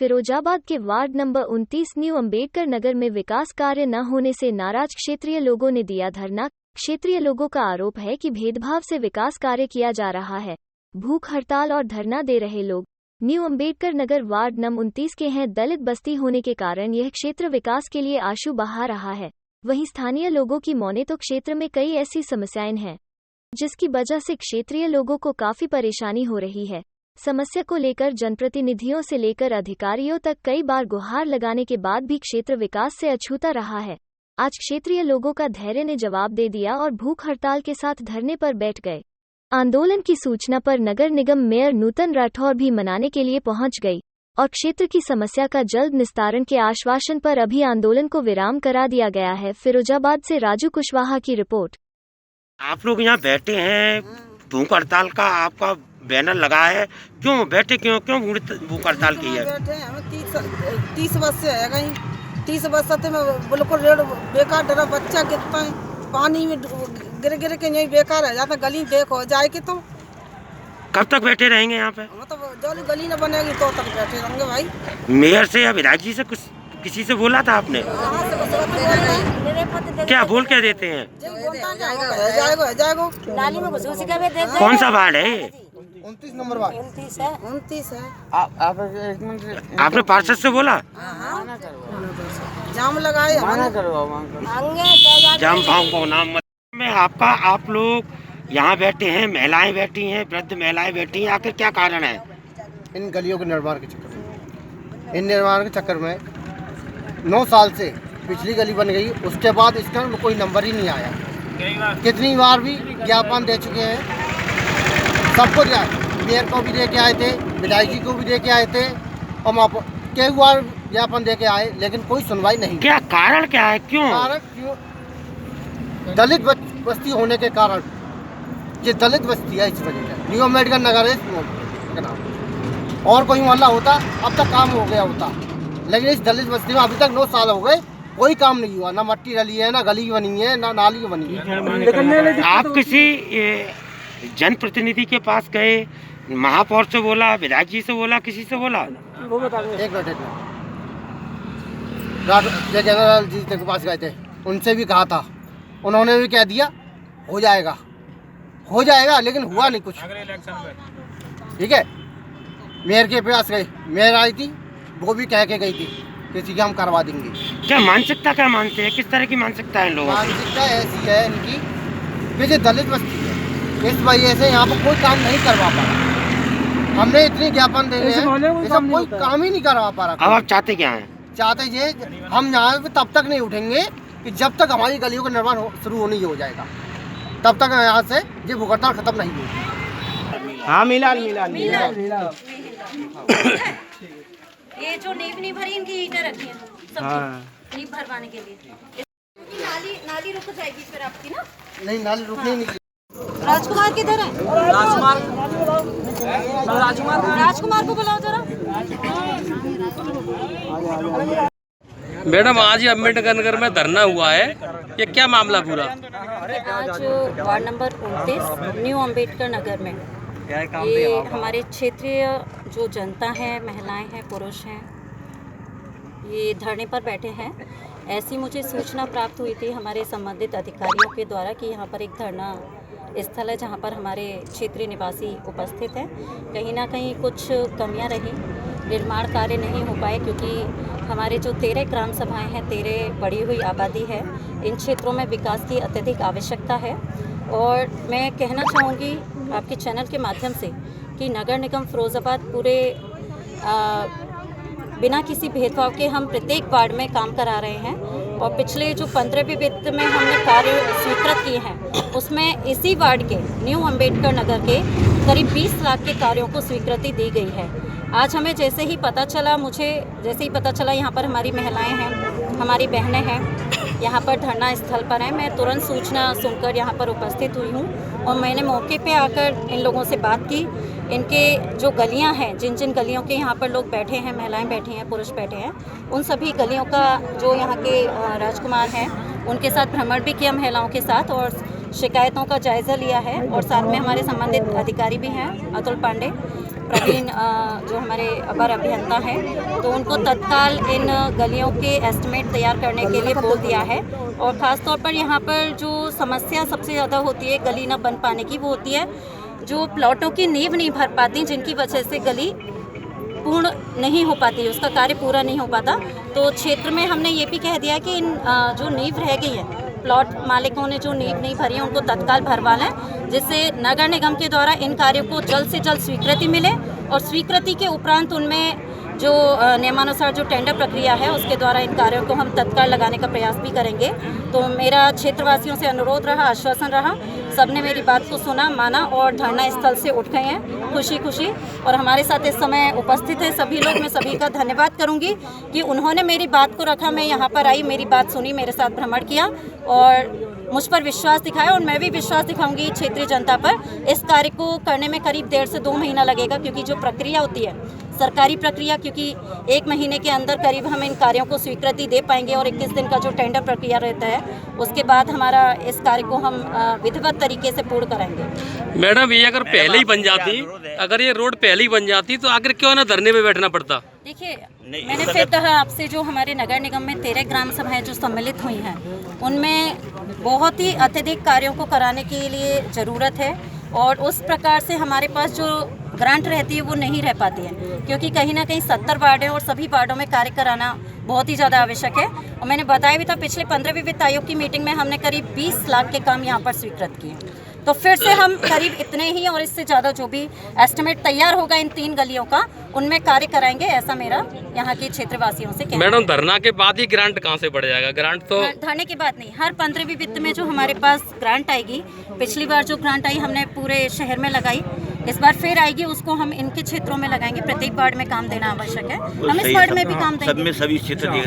फिरोजाबाद के ward number 29 new Ambedkar Nagar में विकास कार्य न होने से नाराज क्षेत्रीय लोगों ने दिया धरना। क्षेत्रीय लोगों का आरोप है कि भेदभाव से विकास कार्य किया जा रहा है। भूख हड़ताल और धरना दे रहे लोग new Ambedkar Nagar ward number 29 के हैं। दलित बस्ती होने के कारण यह क्षेत्र विकास के लिए आंसू बहा रहा है। वहीं स्थानीय लोगों की माने तो क्षेत्र में कई ऐसी समस्याएं हैं जिसकी वजह से क्षेत्रीय लोगों को काफी परेशानी हो रही है। समस्या को लेकर जनप्रतिनिधियों से लेकर अधिकारियों तक कई बार गुहार लगाने के बाद भी क्षेत्र विकास से अछूता रहा है। आज क्षेत्रीय लोगों का धैर्य ने जवाब दे दिया और भूख हड़ताल के साथ धरने पर बैठ गए। आंदोलन की सूचना पर नगर निगम मेयर नूतन राठौर भी मनाने के लिए पहुंच गई और क्षेत्र की समस्या का जल्द निस्तारण के आश्वासन पर अभी आंदोलन को विराम करा दिया गया है। फिरोजाबाद से राजू कुशवाहा की रिपोर्ट। आप लोग यहाँ बैठे हैं, भूख हड़ताल का आपका बैनर लगा है, क्यों बैठे, क्यों भूख हड़ताल की है? बैठे हैं हम 30 वर्ष से है कहीं 30 वर्ष से मैं बिल्कुल रेड बेकार डरा बच्चा गिरता है पानी में गिर के यही बेकार है जाता गली देख हो जाए कि तो कब तक बैठे रहेंगे यहाँ पे? मतलब जो गली न बनेगी तो तक बैठे रहेंगे भाई। मेयर से या विधायक जी से कुछ किसी से बोला था आपने? क्या बोल के देते हैं? कौन सा वार्ड है ये? 29 नंबर वार्ड 29 है। आपने पार्षद से बोला? जाम लगाए जाम भाव नाम में आपका। आप लोग यहाँ बैठे हैं, महिलाएं बैठी हैं, वृद्ध महिलाएं बैठी हैं, आखिर क्या कारण है? इन गलियों के निर्माण के चक्कर में, इन निर्माण के चक्कर में 9 साल से पिछली गली बन गई, उसके बाद इसका कोई नंबर ही नहीं आया। कितनी बार भी ज्ञापन दे चुके हैं, सबको दिया, मेयर को भी दे के आए थे, विधायक जी को भी दे के आए थे और कई बार ज्ञापन दे के आए, लेकिन कोई सुनवाई नहीं। क्या कारण क्या है? क्यों? दलित बस्ती होने के कारण, ये दलित बस्ती है, इस वजह से न्यू अम्बेडकर नगर है इसका नाम। और कोई मोहल्ला होता अब तक काम हो गया होता, लेकिन इस दलित बस्ती में अभी तक 9 साल हो गए, कोई काम नहीं हुआ। ना मट्टी डली है, ना गली बनी है, ना नाली बनी है। आप किसी जनप्रतिनिधि के पास गए, महापौर से बोला, विधायक जी से बोला, किसी से बोला? एक मिनट जगह जी के पास गए थे, उनसे भी कहा था, उन्होंने भी कह दिया हो जाएगा, लेकिन हुआ नहीं कुछ। ठीक है, मेयर के पास गए, मेयर आई थी, वो भी कह के गई थी किसी की हम करवा देंगे। क्या मानसिकता क्या मानते हैं? किस तरह की मानसिकता है लोगों की? मानसिकता ऐसी है इनकी कि ये दलित बस्ती है, इस वजह से यहाँ पर कोई काम नहीं करवा पा रहा। हमने इतनी ज्ञापन दे रहे हैं, इसका कोई काम ही नहीं करवा पा रहा। अब आप चाहते क्या हैं? चाहते ये हम यहाँ पे तब तक नहीं उठेंगे कि जब तक हमारी गलियों का निर्माण शुरू नहीं हो जाएगा, तब तक यहाँ से ये भूख हड़ताल खत्म नहीं होगी। हाँ, मिला ये जो नींव नहीं भरी, इनकी ईंटें रखी हैं सबकी नींव भरवाने के लिए। नाली रुक जाएगी फिर आपकी ना? नहीं, नाली रुकनी नहीं। राजकुमार किधर है? राजकुमार को बुलाओ जरा। मैडम, आज अम्बेडकर नगर में धरना हुआ है, ये क्या मामला पूरा? आज ward number 29 new Ambedkar Nagar में ये हमारे क्षेत्रीय जो जनता है, महिलाएं हैं, पुरुष हैं, ये धरने पर बैठे हैं। ऐसी मुझे सूचना प्राप्त हुई थी हमारे संबंधित अधिकारियों के द्वारा कि यहाँ पर एक धरना स्थल है जहाँ पर हमारे क्षेत्रीय निवासी उपस्थित हैं। कहीं ना कहीं कुछ कमियाँ रहीं, निर्माण कार्य नहीं हो पाए क्योंकि हमारे जो 13 ग्राम सभाएं हैं, 13 बढ़ी हुई आबादी है, इन क्षेत्रों में विकास की अत्यधिक आवश्यकता है। और मैं कहना चाहूँगी आपके चैनल के माध्यम से कि नगर निगम फिरोजाबाद पूरे बिना किसी भेदभाव के हम प्रत्येक वार्ड में काम करा रहे हैं और पिछले जो 15वें वित्त में हमने कार्य स्वीकृत किए हैं उसमें इसी वार्ड के न्यू अम्बेडकर नगर के करीब 20 लाख के कार्यों को स्वीकृति दी गई है। आज हमें जैसे ही पता चला यहाँ पर हमारी महिलाएं हैं, हमारी बहनें हैं, यहाँ पर धरना स्थल पर हैं, मैं तुरंत सूचना सुनकर यहाँ पर उपस्थित हुई हूँ और मैंने मौके पे आकर इन लोगों से बात की। इनके जो गलियाँ हैं, जिन जिन गलियों के यहाँ पर लोग बैठे हैं, महिलाएं बैठी हैं, पुरुष बैठे हैं, उन सभी गलियों का जो यहाँ के राजकुमार हैं उनके साथ भ्रमण भी किया महिलाओं के साथ और शिकायतों का जायज़ा लिया है। और साथ में हमारे संबंधित अधिकारी भी हैं, अतुल पांडे, प्रवीण जो हमारे अपर अभियंता हैं, तो उनको तत्काल इन गलियों के एस्टिमेट तैयार करने के लिए बोल दिया है। और ख़ास तौर पर यहाँ पर जो समस्या सबसे ज़्यादा होती है गली न बन पाने की, वो होती है जो प्लॉटों की नींव नहीं भर पाती, जिनकी वजह से गली पूर्ण नहीं हो पाती, उसका कार्य पूरा नहीं हो पाता। तो क्षेत्र में हमने ये भी कह दिया कि इन जो नींव रह गई है, प्लॉट मालिकों ने जो नींव नहीं भरी है उनको तत्काल भरवा लें, जिससे नगर निगम के द्वारा इन कार्यों को जल्द से जल्द स्वीकृति मिले और स्वीकृति के उपरांत उनमें जो नियमानुसार जो टेंडर प्रक्रिया है उसके द्वारा इन कार्यों को हम तत्काल लगाने का प्रयास भी करेंगे। तो मेरा क्षेत्रवासियों से अनुरोध रहा, आश्वासन रहा, सबने मेरी बात को सुना, माना और धरना स्थल से उठ गए हैं खुशी खुशी। और हमारे साथ इस समय उपस्थित हैं सभी लोग, मैं सभी का धन्यवाद करूंगी कि उन्होंने मेरी बात को रखा, मैं यहाँ पर आई, मेरी बात सुनी, मेरे साथ भ्रमण किया और मुझ पर विश्वास दिखाया। और मैं भी विश्वास दिखाऊंगी क्षेत्रीय जनता पर। इस कार्य को करने में करीब 1.5 से 2 महीना लगेगा, क्योंकि जो प्रक्रिया होती है सरकारी प्रक्रिया, क्योंकि 1 महीने के अंदर करीब हम इन कार्यों को स्वीकृति दे पाएंगे और 21 दिन का जो टेंडर प्रक्रिया रहता है उसके बाद हमारा इस कार्य को हम विधिवत तरीके से पूर्ण कराएंगे। मैडम, ये अगर पहले ही बन जाती, अगर ये रोड पहले ही बन जाती तो आखिर क्यों ना धरने में बैठना पड़ता? देखिए, मैंने फिर कहा आपसे, जो हमारे नगर निगम में 13 ग्राम सभाएं जो सम्मिलित हुई हैं उनमें बहुत ही अत्यधिक कार्यों को कराने के लिए ज़रूरत है और उस प्रकार से हमारे पास जो ग्रांट रहती है वो नहीं रह पाती है, क्योंकि कहीं ना कहीं 70 वार्ड हैं और सभी वार्डों में कार्य कराना बहुत ही ज़्यादा आवश्यक है। और मैंने बताया भी था, पिछले 15वीं वित्त आयोग की मीटिंग में हमने करीब 20 लाख के काम यहाँ पर स्वीकृत किए। तो फिर से हम करीब इतने ही और इससे ज़्यादा जो भी एस्टिमेट तैयार होगा इन 3 गलियों का, उनमें कार्य कराएंगे, ऐसा मेरा यहाँ के क्षेत्रवासियों से कहना है। मैडम, धरना के बाद ही ग्रांट कहाँ से बढ़ जाएगा? ग्रांट तो धरने के बाद नहीं, हर 15वीं वित्त में जो हमारे पास ग्रांट आएगी, पिछली बार जो ग्रांट आई हमने पूरे शहर में लगाई, इस बार फिर आएगी, उसको हम इनके क्षेत्रों में लगाएंगे। प्रत्येक वार्ड में काम देना आवश्यक है, हम इस वार्ड में भी काम देंगे। सब में सभी क्षेत्र